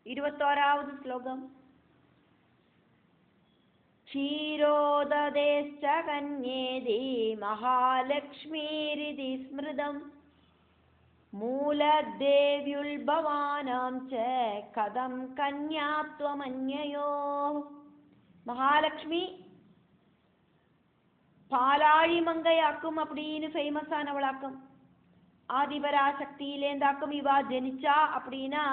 21ാவது ശ്ലോകം. ക്ഷീരോദദേശ്ച കന്യേതി മഹാലക്ഷ്മീരിതി സ്മൃതം മൂലദേവ്യുത്ഭവാനാം ച കഥം കന്യാത്വമന്യയോ. மகாலட்சுமி பாலாழி மங்கையாக்கும் அப்படின்னு ஃபேமஸ் ஆனவளாக்கும். ஆதிபராசக்தியிலேந்தாக்கும் இவா ஜனிச்சா அப்படின்னா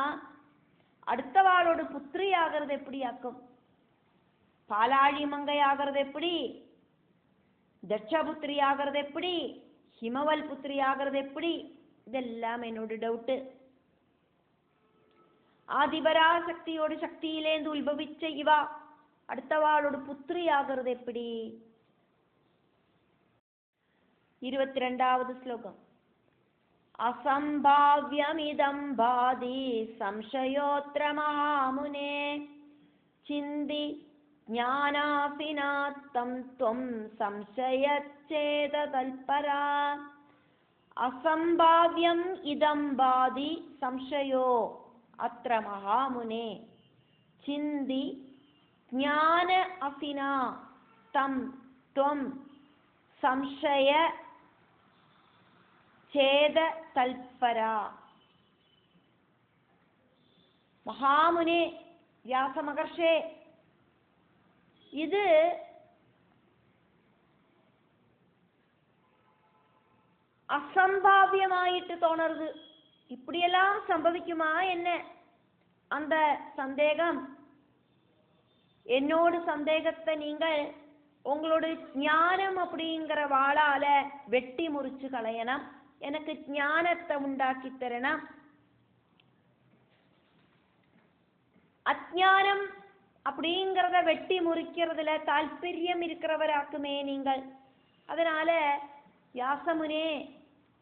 அடுத்தவாளோட புத்திரி ஆகிறது எப்படி ஆக்கும்? பாலாழி மங்கை ஆகிறது எப்படி? தட்சபுத்திரி ஆகிறது எப்படி? ஹிமவல் புத்திரி ஆகிறது எப்படி? இதெல்லாம் என்னோட டவுட்டு. ஆதிபராசக்தியோட சக்தியிலேந்து உத்பவிச்ச இவா அடுத்தவாளோட புத்திரி ஆகிறது எப்படி? 22வது ஸ்லோகம். அசம்பாவ்யமிதம் பாதி சம்சயோத்ர மகாமுனே சிந்தி ஞானாசினாத்தம் த்வம் சம்சயச்சேத தல்பரா. அசம்பாவ்யம் இதம் பாதி சம்சயோ அத்ர மகாமுனே சிந்தி ஞான அசினா தம் த்வம் சம்சய சேத தல்பரா. மகாமுனே, வியாச மகர்ஷே, இது அசம்பாவியமாயிட்டு தோணுறது. இப்படியெல்லாம் சம்பவிக்குமா என்ன? அந்த சந்தேகம், என்னோட சந்தேகத்தை நீங்கள் உங்களோட ஞானம் அப்படிங்கிற வாளால வெட்டி முறிச்சு களையணும். எனக்கு ஞானத்தை உண்டாக்கி தரணும். அஜ்ஞானம் அப்படிங்கிறத வெட்டி முறிக்கிறதுல தாற்பயம் இருக்கிறவராக்குமே நீங்கள். அதனால வியாசமுனே,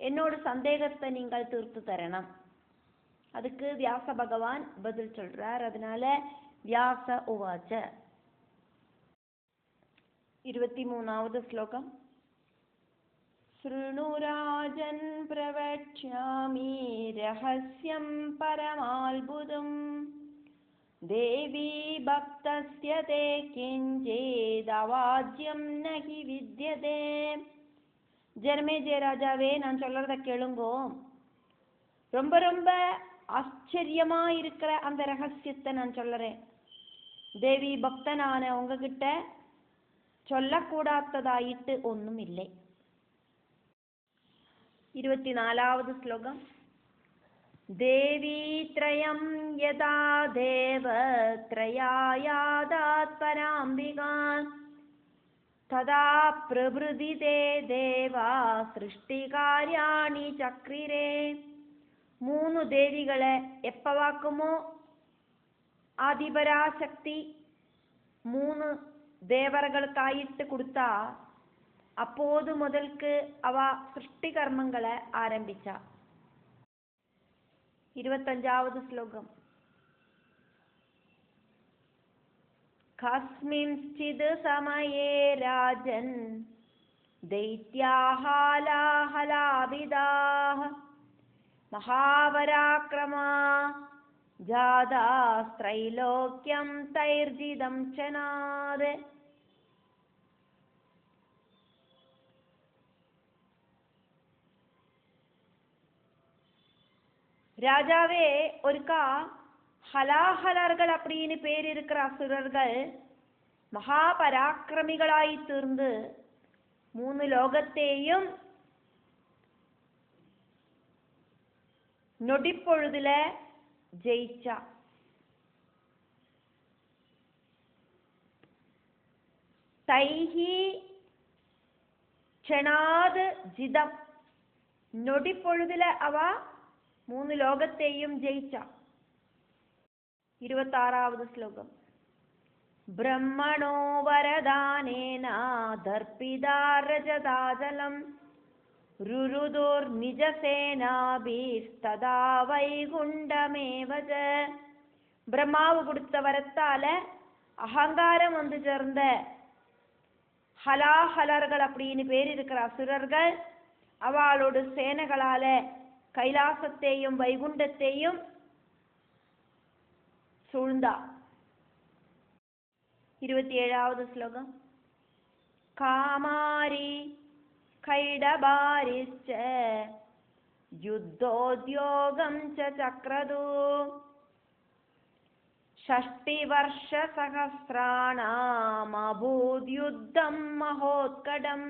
என்னோட சந்தேகத்தை நீங்கள் தீர்த்து தரணும். அதுக்கு வியாச பகவான் பதில் சொல்றார். அதனால வியாச உவாச்ச. 23வது ஸ்லோகம். ஸ்ருணு ராஜன் பிரவக்ஷ்யாமி ரஹஸ்யம் பரமால்புதம் தேவி பக்தஸ்ய தே கிஞ்சிதவாஜ்யம் நஹி வித்யதே. ஜனமேஜய ராஜாவே, நான் சொல்றத கேளுங்கோ. ரொம்ப ரொம்ப ஆச்சரியமா இருக்கிற அந்த ரகசியத்தை நான் சொல்லுறேன். தேவி பக்தனான உங்ககிட்ட சொல்லக்கூடாததாயிட்டு ஒன்றும் இல்லை. 24வது ஸ்லோகம். தேவி த்ரயம் யதா தேவ த்ரயாயாதாத் பராம்பிகா ததா பிரபுதிதே தேவா சிருஷ்டிகார்யாணி சக்ரிரே. 3 தேவிகளை எப்பவாக்குமோ ஆதிபராசக்தி 3 தேவர்களுக்காயிட்டு கொடுத்தா, அப்போது முதல்க்கு அவ சிருஷ்டி கர்மங்களை ஆரம்பிச்சா. 25வது ஸ்லோகம். கஸ்மின்சித் சமயே ராஜன் தைத்யாஹாலாஹலாபிதாஹ மகாபராக்ரமா ஜாதாஸ்திரைலோக்யம் தைர்ஜிதம் சநாத். ராஜாவே, ஒருக்கா ஹலாஹலர்கள் அப்படின்னு பேர் இருக்கிற அசுரர்கள் மகாபராக்கிரமிகளாய் தீர்ந்து 3 லோகத்தையும் நொடிப்பொழுதுல ஜெயிச்சா. தைஹி க்ஷணாத் ஜிதம், நொடிப்பொழுதுல அவ 3 லோகத்தையும் ஜெயிச்சா. 26வது ஸ்லோகம். பிரம்மணோ வரதானேன தர்பிதா ரஜதாஜலம் ருருதுர் நிஜசேனாபீஸ்ததா வைகுண்டமேவஜ. பிரம்மாவு கொடுத்த வரத்தால அகங்காரம் வந்து சேர்ந்த ஹலாஹலர்கள் அப்படின்னு பேர் இருக்கிற அசுரர்கள் அவளோட சேனைகளால கைலாசத்தையும் வைகுண்டத்தையும் சூழ்ந்தா. 27வது ஸ்லோகம். காமாரி கைடபாரிச்ச யுத்தோத்யோகம் ச சக்ரது षष्टिवर्षसहस्राणाम् अभूद्युद्धं महोत्कटम्.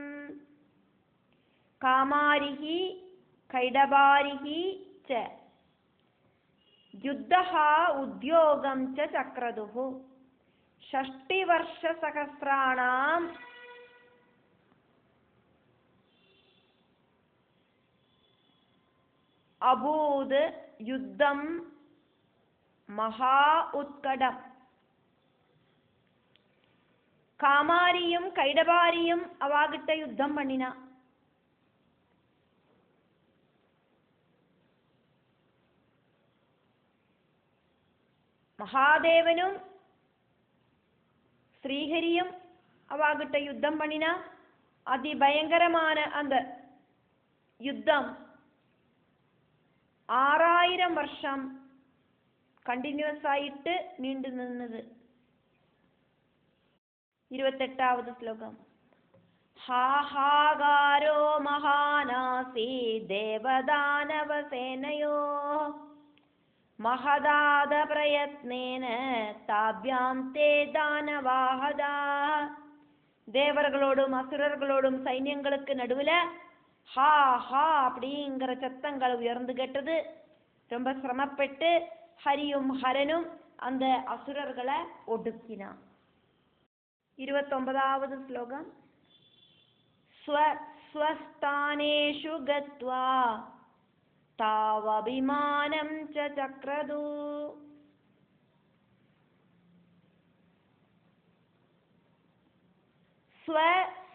कामारिः कैडबारिः च युद्धः उद्योगं च चक्रदुः षष्टिवर्षसहस्राणाम् अभूद् युद्धं மகா உத்கடம். காமாரியும் கைடபாரியும் அவாகிட்ட யுத்தம் பண்ணினா. மகாதேவனும் ஸ்ரீஹரியும் அவாகிட்ட யுத்தம் பண்ணினா. அதிபயங்கரமான அந்த யுத்தம் 6000 வருஷம் கண்டினியூஸ் ஆயிட்டு நீண்டு நின்னது. 28வது ஸ்லோகம். ஹாஹாகாரோ மகாநாசி தேவதானவ சேனயோ மகதாத பிரயத்னேன தாப்யாம் தே தானவாஹதா. தேவர்களோடும் அசுரர்களோடும் சைன்யங்களுக்கு நடுவுல ஹா ஹா அப்படிங்கிற சத்தங்கள் உயர்ந்து கேட்டது. ரொம்ப சிரமப்பட்டு ஹரியும் ஹரனும் அந்த அசுரர்களை ஒடுக்கினான். 29வது ஸ்லோகம். ஸ்வஸ்தானேஷு கத்வா தாவபிமானம் ச சக்ரது.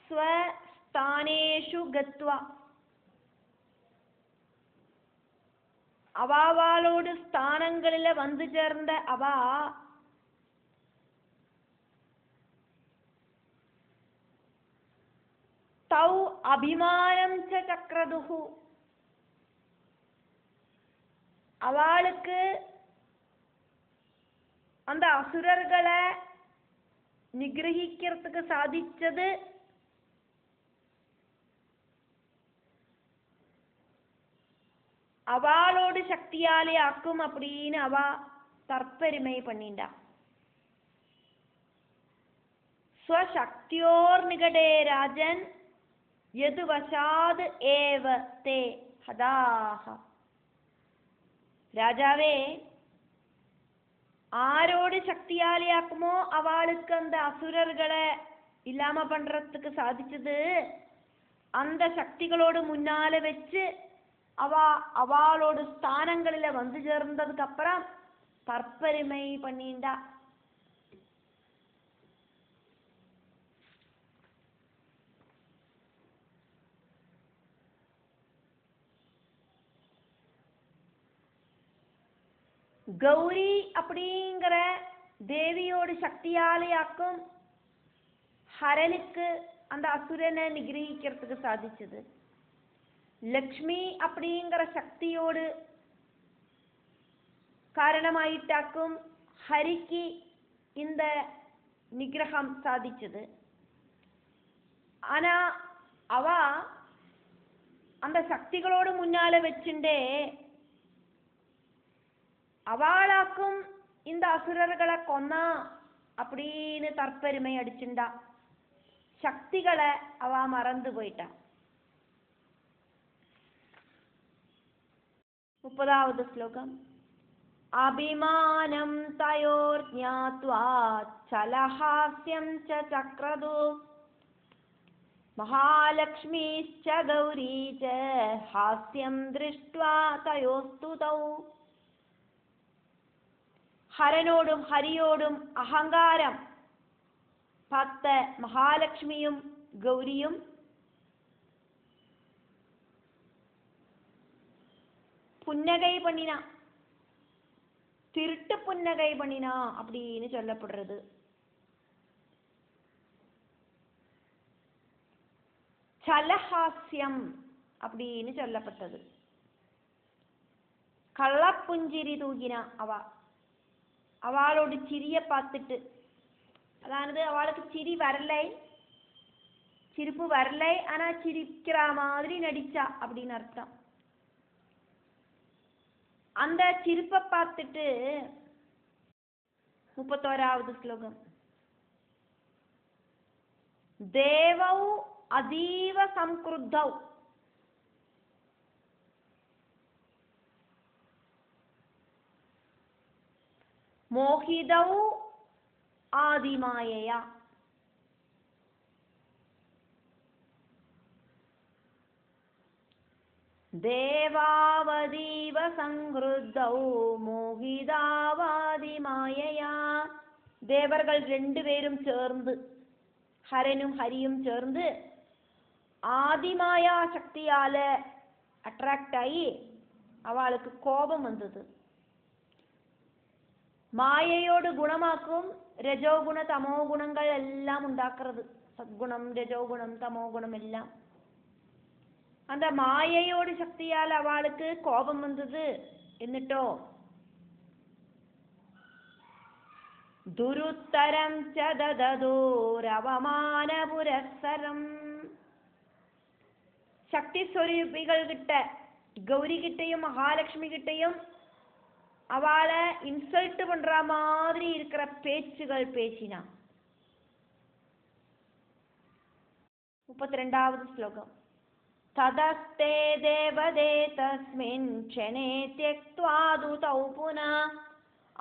ஸ்வஸ்தானேஷு கத்வா அவாவாளோடு ஸ்தானங்களில வந்து சேர்ந்த அவா தௌ அபிமானம் ச சக்ரதுஹு அவளுக்கு அந்த அசுரர்களை நிகிரகிக்கிறதுக்கு சாதிச்சது அவளோடு சக்தியாலே ஆக்கும் அப்படின்னு அவ தற்பெருமை பண்ணிண்டா. ஸ்வசக்தியோர் நிகடே ராஜன் எது வசாது ஏவ தே ஹதாக. ராஜாவே, ஆரோடு சக்தியாலே ஆக்குமோ அவளுக்கு அந்த அசுரர்களை இல்லாம பண்றதுக்கு சாதிச்சது அந்த சக்திகளோடு முன்னால வச்சு அவளோட ஸ்தானங்களில வந்து சேர்ந்ததுக்கு அப்புறம் தற்பெருமை பண்ணிண்டா. கௌரி அப்படிங்கிற தேவியோடு சக்தியாலேயாக்கும் ஹரனுக்கு அந்த அசுரனை நிகிரகிக்கிறதுக்கு சாதிச்சது. லக்ஷ்மி அப்படிங்கிற சக்தியோடு காரணமாயிட்டாக்கும் ஹரிக்கு இந்த நிகிரகம் சாதிச்சது. ஆனா அவ அந்த சக்திகளோடு முன்னால வச்சுண்டே அவளாக்கும் இந்த அசுரர்களை கொன்னா அப்படின்னு தற்பெருமை அடிச்சுண்டா. சக்திகளை அவ மறந்து போயிட்டா. 30வது ஸ்லோகம். அபிமானம் தயோர் ஞாத்வா சலஹாஸ்யம் ச சக்ரது மகாலக்ஷ்மீச்ச கௌரி ச ஹாஸ்யம் திருஷ்ட்வா தயோஸ்துதௌ. ஹரனோடும் ஹரியோடும் அகங்காரம் பார்த்த மகாலட்சுமியும் கௌரியும் புன்னகை பண்ணினா, திருட்டு புன்னகை பண்ணினா அப்படின்னு சொல்லப்படுறது. சலஹாஸ்யம் அப்படின்னு சொல்லப்பட்டது. கள்ளப்புஞ்சிரி தூகினா அவ. அவளோட சிரியை பார்த்துட்டு, அதானது அவளுக்கு சிரி வரலை, சிரிப்பு வரலை, ஆனா சிரிக்கிற மாதிரி நடிச்சா அப்படின்னு அர்த்தம். அந்த சிரிப்பை பார்த்துட்டு 31வது ஸ்லோகம். தேவௌ அதீவ சம்க்ருத்தௌ மோகிதௌ ஆதிமாயையா. தேவாவதீவ சங்கிருத்தௌ மோகிதாவாதிமாயையா. தேவர்கள் 2 பேரும் சேர்ந்து, ஹரனும் ஹரியும் சேர்ந்து ஆதிமாயா சக்தியால அட்ராக்ட் ஆகி அவளுக்கு கோபம் வந்தது. மாயையோடு குணமாக்கும் രജോഗുണ തമോ ഗുണങ്ങൾ എല്ലാം ഉണ്ടാക്കുന്നത്, സദ്ഗുണം രജോഗുണം തമോ ഗുണം എല്ലാം. அந்த மாயையோட சக்தியால் அவளுக்கு கோபம் வந்தது. എന്നിട്ടോ ദുരുത്തരം ചദദൂരവമാന പുരസ്സരം. சக்தி ஸ்வரூபிகள் கிட்ட, கௌரி கிட்டையும் மகாலட்சுமி கிட்டையும் அவளை இன்சல்ட் பண்ற மாதிரி இருக்கிற பேச்சுகள் பேசினா. 32வது ஸ்லோகம். ததஸ்தே தேவதே தஸ்மின் க்ஷணே த்யக்த்வாது தௌ புனः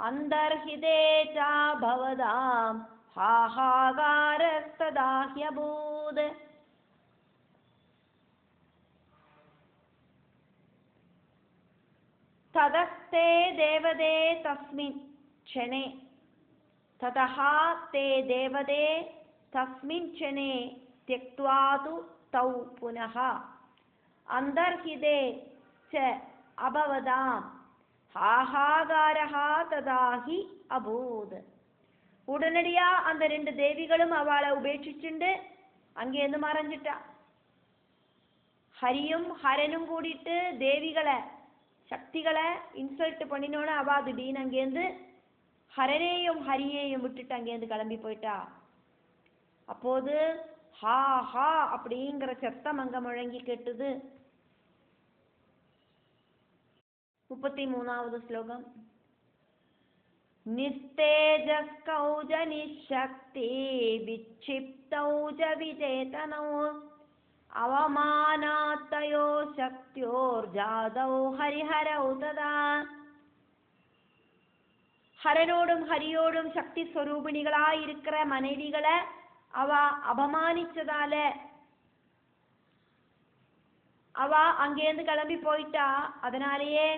அந்தர்ஹிதே ச பவதாம் ஹாஹாகாரஸ்ததாஹ்யபூத். ததஸ்தே தேவதே தஸ்மின் க்ஷணே, ததஹ தே தேவதே தஸ்மின் க்ஷணே த்யக்த்வாது தௌ புனः அந்தர்ஹிதே ச அபவதாம் ஹாஹாகாரஹ ததாஹி அபூத். உடனடியா அந்த 2 தேவிகளும் அவளை உபேட்சிச்சுண்டு அங்கேருந்து மறைஞ்சிட்டா. ஹரியும் ஹரனும் கூடிட்டு தேவிகளை சக்திகளை இன்சல்ட் பண்ணினோன்னு அவா திடீர்னு அங்கேருந்து ஹரனையும் ஹரியையும் விட்டுட்டு அங்கேருந்து கிளம்பி போயிட்டா. அப்போது ஹா ஹா அப்படிங்கிற சத்தம் அங்க முழங்கி கேட்டது. 33வது ஸ்லோகம். நிஸ்தேஜஸ்கௌஜ நிஷக்தி விக்ஷிப்தௌஜ விஜேதனோ அவமானாத்தயோ சக்தியோர்ஜாதௌ ஹரிஹரௌ ததா. ஹரனோடும் ஹரியோடும் சக்தி ஸ்வரூபிணிகளாயிருக்கிற மனைவிகளை அவ அபமானிச்சதால அவ அங்கேருந்து கிளம்பி போயிட்டா. அதனாலேயே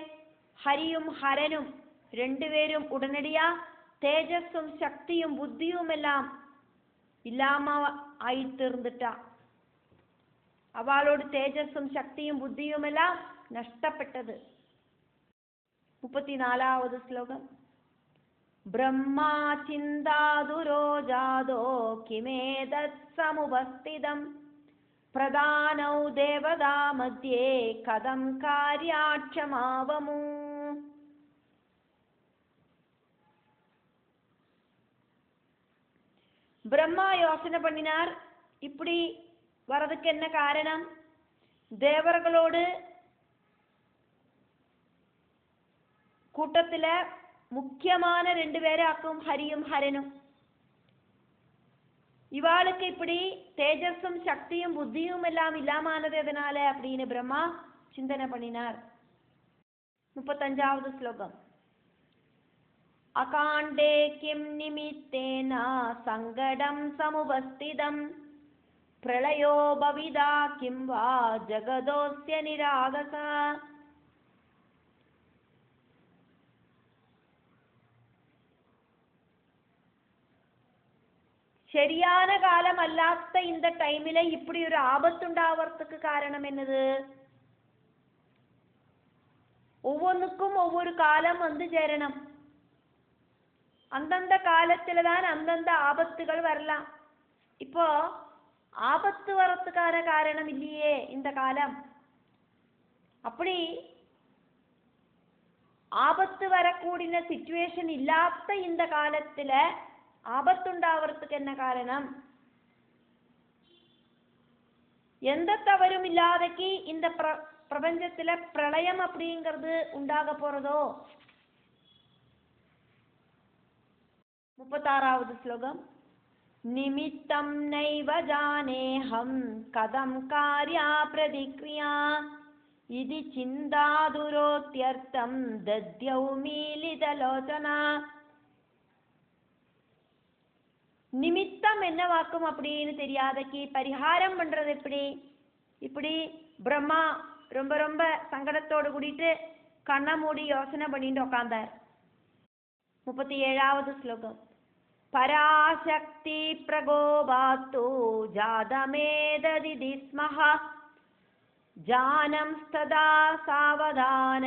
ஹரியும் ஹரனும் 2 பேரும் உடனடியா தேஜஸும் சக்தியும் புத்தியும் எல்லாம் இல்லாம ஆயிட்டு இருந்துட்டா. அவளோட தேஜஸும் சக்தியும் புத்தியும் எல்லாம் நஷ்டப்பட்டது. 34வது ஸ்லோகம். பிரம்மா சிந்தாதுரோ ஜாதோ கிமேதத் சமுபஸ்திதம் பிரதானௌ தேவதா மத்யே கதம் கார்யாட்சமாவமு. பிரம்மா யோசனை பண்ணினார், இப்படி வரதுக்கு என்ன காரணம்? தேவர்களோடு கூட்டத்துல முக்கியமான 2 பேராக்கும் ஹரியும் ஹரனும். இவாளுக்கு இப்படி தேஜஸும் சக்தியும் புத்தியும் எல்லாம் இல்லாமானது எதனால அப்படின்னு பிரம்மா சிந்தனை பண்ணினார். 35வது ஸ்லோகம். அகாண்டே கிம் நிமித்தேன சங்கடம் சமுபஸ்திதம் பிரளயோ பவிதா கிம் வா ஜகதோஸ்ய நிராகசா. சரியான காலம் அல்லாத இந்த டைமில இப்படி ஒரு ஆபத்துண்டாவதுக்கு காரணம் என்னது? ஒவ்வொன்றுக்கும் ஒவ்வொரு காலம் வந்து சேரணும். அந்தந்த காலத்துல தான் அந்தந்த ஆபத்துகள் வரலாம். இப்போ ஆபத்து வரத்துக்கான காரணம் இல்லையே இந்த காலம். அப்படி ஆபத்து வரக்கூடிய சிச்சுவேஷன் இல்லாத இந்த காலத்துல ஆபத்துண்டாவறதுக்கு என்ன காரணம்? எந்த தவறும் இல்லாதக்கு இந்த பிரபஞ்சத்துல பிரளயம் அப்படிங்கிறது உண்டாக போறதோ? 36வது ஸ்லோகம். நிமித்தம் நைவ ஜானேஹம் கதம் கார்யா பிரதிக்ரியா இதி சிந்தாதுரோத்யர்த்தம் தத்யௌ மீலிதலோச்சனா. நிமித்தம் என்னவாக்கும் அப்படின்னு தெரியாதக்கு பரிகாரம் பண்றது எப்படி? இப்படி பிரம்மா ரொம்ப ரொம்ப சங்கடத்தோடு கூடிட்டு கண்ணை மூடி யோசனை பண்ணிட்டு உக்காந்தார். 37வது ஸ்லோகம். பராசக்தி பிரகோபாத்து ஜாதமேததி ஸ்மஹ ஜானம் ஸ்ததா சாவதான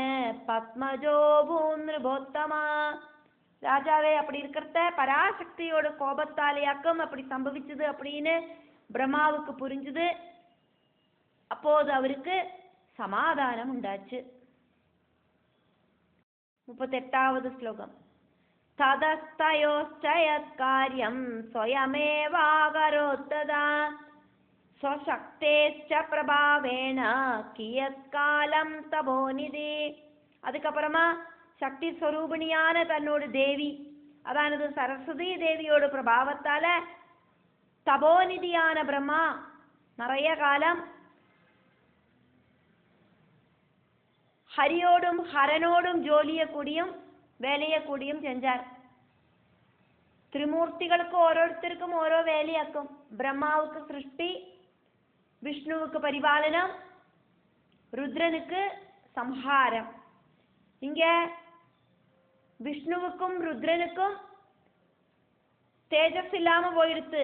பத்மஜோ பூன்ருபோத்தமா. ராஜாவே, அப்படி இருக்கிறத பராசக்தியோட கோபத்தாலேயாக்கம் அப்படி சம்பவிச்சது அப்படின்னு பிரம்மாவுக்கு புரிஞ்சுது. அப்போது அவருக்கு சமாதானம் உண்டாச்சு. 38வது ஸ்லோகம். ததஸ்தயோச்சயத்கார்யம் ஸ்வயமேவாகரோத்ததா ஸ்வசக்தேச்ச பிரபாவேண கியத்காலம் தபோநிதி. அதுக்கப்புறமா சக்தி ஸ்வரூபிணியான தன்னோட தேவி, அதானது சரஸ்வதி தேவியோட பிரபாவத்தால தபோநிதியான பிரம்மா நிறைய காலம் ஹரியோடும் ஹரனோடும் ஜோலியக்கூடியும் வேலையக்கூடியும் செஞ்சார். திரிமூர்த்திகளுக்கு ഓരോരുത്തർക്കും ഓരോ വേലയാക്കും. பிரம்மாவுக்கு சிருஷ்டி, விஷ்ணுவுக்கு பரிபாலனம், ருத்ரனுக்கு சம்ஹாரம். இங்க விஷ்ணுவுக்கும் ருத்ரனுக்கும் தேஜஸ் இல்லாம போயிடுத்து,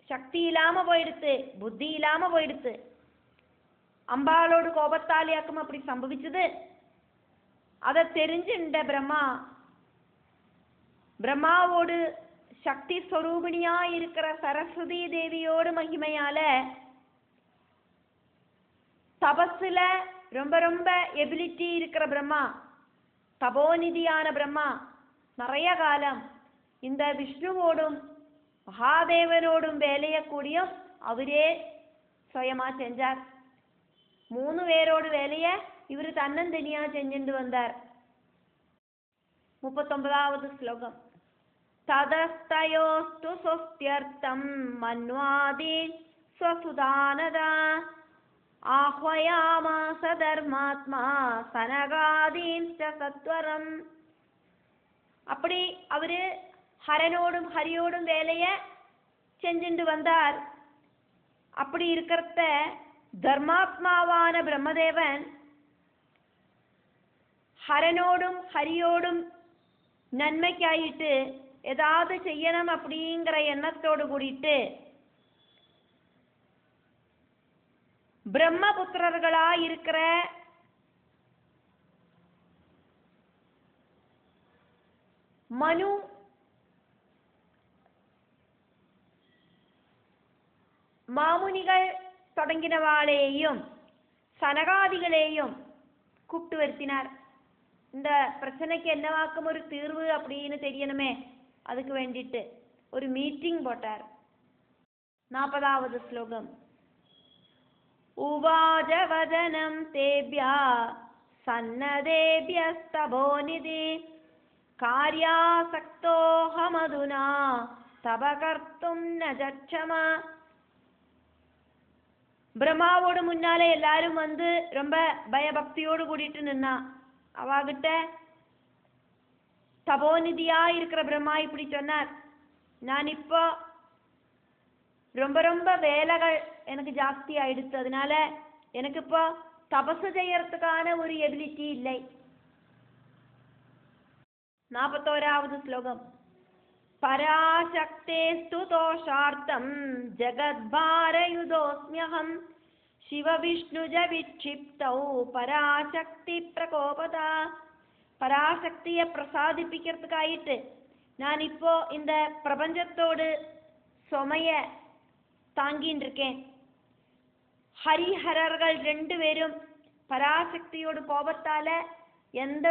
சக்தி இல்லாம போயிடுத்து, புத்தி இல்லாம போயிடுத்து. அம்பாளோடு கோபத்தாலியாக்கும் அப்படி சம்பவிச்சது. அதை தெரிஞ்சுண்ட பிரம்மாவோடு சக்தி ஸ்வரூபிணியா இருக்கிற சரஸ்வதி தேவியோடு மகிமையால தபஸ்ல ரொம்ப ரொம்ப எபிலிட்டி இருக்கிற பிரம்மா, தபோநிதியான பிரம்மா நிறைய காலம் இந்த விஷ்ணுவோடும் மகாதேவனோடும் வேலையக்கூடியும் அவரே சுயமா செஞ்சார். 3 பேரோடு வேலைய இவரு தன்னந்தனியா செஞ்சுட்டு வந்தார். 39வது ஸ்லோகம். ததஸ்தயோஸ்து சொஸ்த்யர்த்தம் மன்வாதி ஸ்வசுதானதா ஆஹ்வயாமாஸ தர்மாத்மா சனகாதீன்ச்ச சத்வரம். அப்படி அவரு ஹரனோடும் ஹரியோடும் வேலைய செஞ்சுட்டு வந்தார். அப்படி இருக்கிறத தர்மாத்மாவான பிரம்மதேவன் ஹரனோடும் ஹரியோடும் நன்மைக்காயிட்டு ஏதாவது செய்யணும் அப்படிங்கிற எண்ணத்தோடு கூடிட்டு பிரம்மபுத்திரர்களா இருக்கிற மனு, மாமுனிகள் தொடங்கினவாளேயும் சனகாதிகளையும் கூப்பிட்டு வருத்தினார். இந்த பிரச்சனைக்கு என்னவாக்கும் ஒரு தீர்வு அப்படின்னு தெரியணுமே, அதுக்கு வேண்டிட்டு ஒரு மீட்டிங் போட்டார். 40வது ஸ்லோகம். உவாஜ வதனம் தேப்யா சன்னதேப்யஸ்தபோநிதி கார்யாசக்தோஹமதுனா தபகர்த்தும் நஜட்சமா. பிரம்மாவோட முன்னாலே எல்லாரும் வந்து ரொம்ப பயபக்தியோடு கூடிட்டு நின்னா. அவாகிட்ட தபோநிதியா இருக்கிற பிரம்மா இப்படி சொன்னார், நான் இப்போ ரொம்ப ரொம்ப வேலைகள் எனக்கு ஜாஸ்தி ஆயிடுச்சு, அதனால எனக்கு இப்போ தபசு செய்யறதுக்கான ஒரு எபிலிட்டி இல்லை. 41வது ஸ்லோகம். பராசக்தேஸ்து தோஷார்த்தம் ஜகத்பாரயுதோஸ்மியஹம் சிவவிஷ்ணுஜ விக்ஷிப்தௌ பராசக்தி பிரகோபதா. பராசக்தியை பிரசாதிப்பிக்கிறதுக்காயிட்டு நான் இப்போ இந்த பிரபஞ்சத்தோடு சுமைய தாங்கின்னு இருக்கேன். ஹரிஹரர்கள் 2 பேரும் பராசக்தியோட கோபத்தால எந்த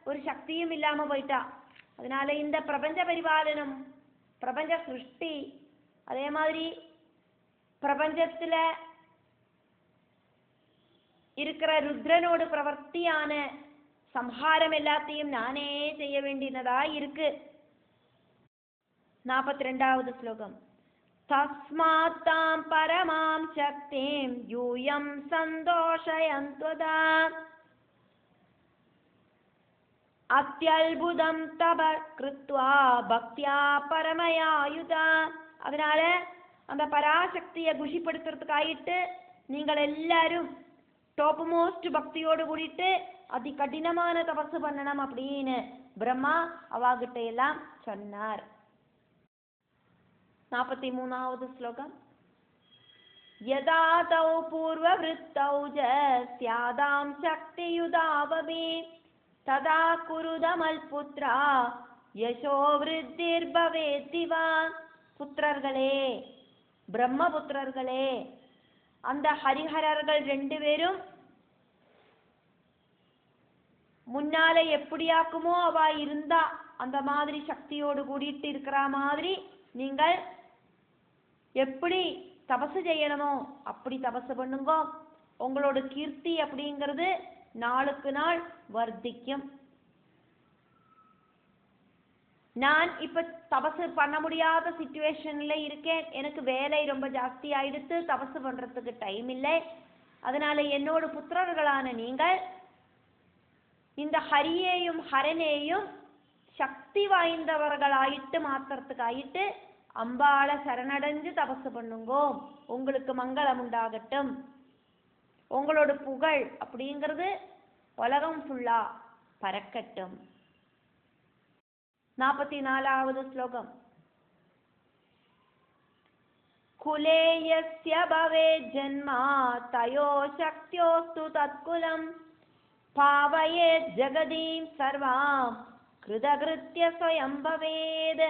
ஒரு சக்தியும் இல்லாம போயிட்டா. அதனால இந்த பிரபஞ்ச பரிபாலனம், பிரபஞ்ச சிருஷ்டி, அதே மாதிரி பிரபஞ்சத்துல இருக்கிற ருத்ரனோடு பிரவர்த்தியான சம்ஹாரம் எல்லாத்தையும் நானே செய்ய வேண்டியதா இருக்கு. 42வது ஸ்லோகம். தஸ்மாத் தாம் பரமாம் சக்திம் யூயம் சந்தோஷயந்த்வதா அத்யல்புதம் தப கிருத்வா பக்தியா பரமயாயுதா. அதனால அந்த பராசக்தியை குஷிப்படுத்துறதுக்காயிட்டு நீங்கள் எல்லாரும் டாப் மோஸ்ட் பக்தியோடு கூடிட்டு அதி கடினமான தபசு பண்ணணும் அப்படின்னு பிரம்மா அவாகிட்ட எல்லாம் சொன்னார். 43வது ஸ்லோகம். யதா தௌ பூர்வவ்ருத்தௌ ஜ ஸ்யாதாம் சக்தியுதாவபி ததா குருதமல்புத்ரா யசோ விருத்திர் பவேதிவா. புத்திரர்களே, பிரம்மபுத்திரர்களே, அந்த ஹரிஹரர்கள் 2 பேரும் முன்னால எப்படியாக்குமோ அவ இருந்தா அந்த மாதிரி சக்தியோடு கூடிட்டு இருக்கிற மாதிரி நீங்கள் எப்படி தபசு செய்யணுமோ அப்படி தபசு பண்ணுங்க. உங்களோட கீர்த்தி அப்படிங்கிறது நாளுக்கு நாள் வர்த்திக்கும். நான் இப்ப தபசு பண்ண முடியாத சிச்சுவேஷன்ல இருக்கேன். எனக்கு வேலை ரொம்ப ஜாஸ்தி ஆயிடுத்து, தபசு பண்றதுக்கு டைம் இல்லை. அதனால என்னோட புத்திரர்களான நீங்கள் இந்த ஹரியையும் ஹரனேயும் சக்தி வாய்ந்தவர்களாயிட்டு மாத்திரத்துக்காயிட்டு அம்பாளை சரணடைஞ்சு தபசு பண்ணுங்கோ. உங்களுக்கு மங்களம் உண்டாகட்டும். உங்களோட புகழ் அப்படிங்கிறது உலகம் ஃபுல்லா பறக்கட்டும். 44வது ஸ்லோகம். குலேயஸ்ய பவே ஜன்மா தயோ சக்தியோஸ்து தத்குலம் பாவயே ஜகதீம் சர்வாம் கிருதகிருத்ய ஸ்வயம் பவேத்.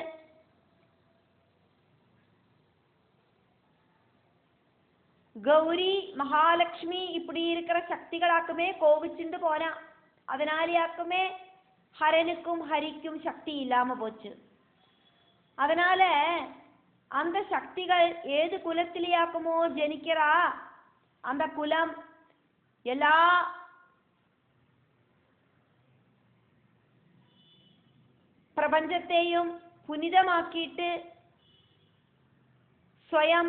கௌரி மகாலட்சுமி இப்படி இருக்கிற சக்திகளாக்குமே கோவிச்சுண்டு போனா. அதனாலயாக்குமே ஹரனுக்கும் ஹரிக்கும் சக்தி இல்லாம போச்சு. அதனால அந்த சக்திகள் ஏது குலத்திலேயாக்குமோ ஜனிக்கிறா அந்த குலம் எல்லா பிரபஞ்சத்தையும் புனிதமாக்கிட்டு സ്വയം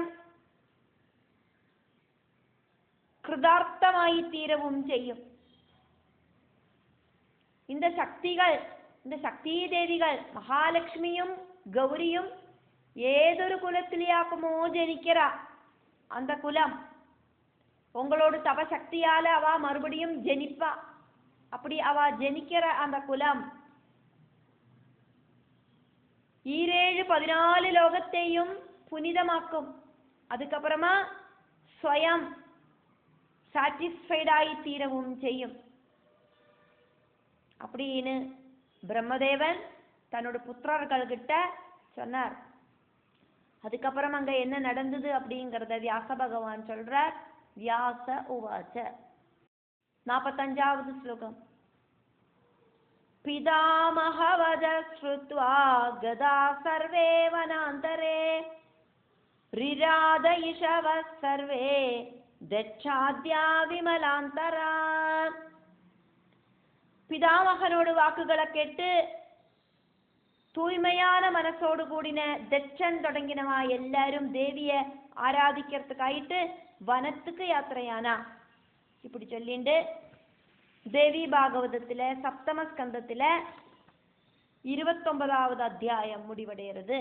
കൃതാർത്ഥമായി തീരവും ചെയ്യും. இந்த சக்திகள், இந்த சக்திദേവികൾ மகாலட்சுமியும் கௌரியும் ஏதொரு குலத்திலேயாக்குமோ ஜனிக்கிறா அந்த குலம் உங்களோட தபசக்தியால அவ மறுபடியும் ஜனிப்பா. அப்படி அவ ஜனிக்கிற அந்த குலம் 14 லோகத்தையும் புனிதமாக்கும். அதுக்கப்புறமா ஸ்வயம் சாட்டிஸ்ஃபைடாയി தீரவும் செய்யும் அப்படின்னு பிரம்மதேவன் தன்னோட புத்திரர்கள்கிட்ட சொன்னார். அதுக்கப்புறம் அங்க என்ன நடந்தது அப்படிங்கறத வியாச பகவான் சொல்றார். வியாச உவாச்ச. 45வது ஸ்லோகம். பிதாமஹவத ஸ்ருத்வா கதா சர்வே வனாந்தரே ரிராத இஷவ சர்வே தச்சாத்யா விமலாந்தரா. பிதாமகனோடு வாக்குகளை கேட்டு தூய்மையான மனசோடு கூடின தட்சன் தொடங்கினவா எல்லாரும் தேவிய ஆராதிக்கிறதுக்காயிட்டு வனத்துக்கு யாத்திரையானா. இப்படி சொல்லிண்டு தேவி பாகவதத்துல சப்தம ஸ்கந்தத்துல 29வது அத்தியாயம் முடிவடைகிறது.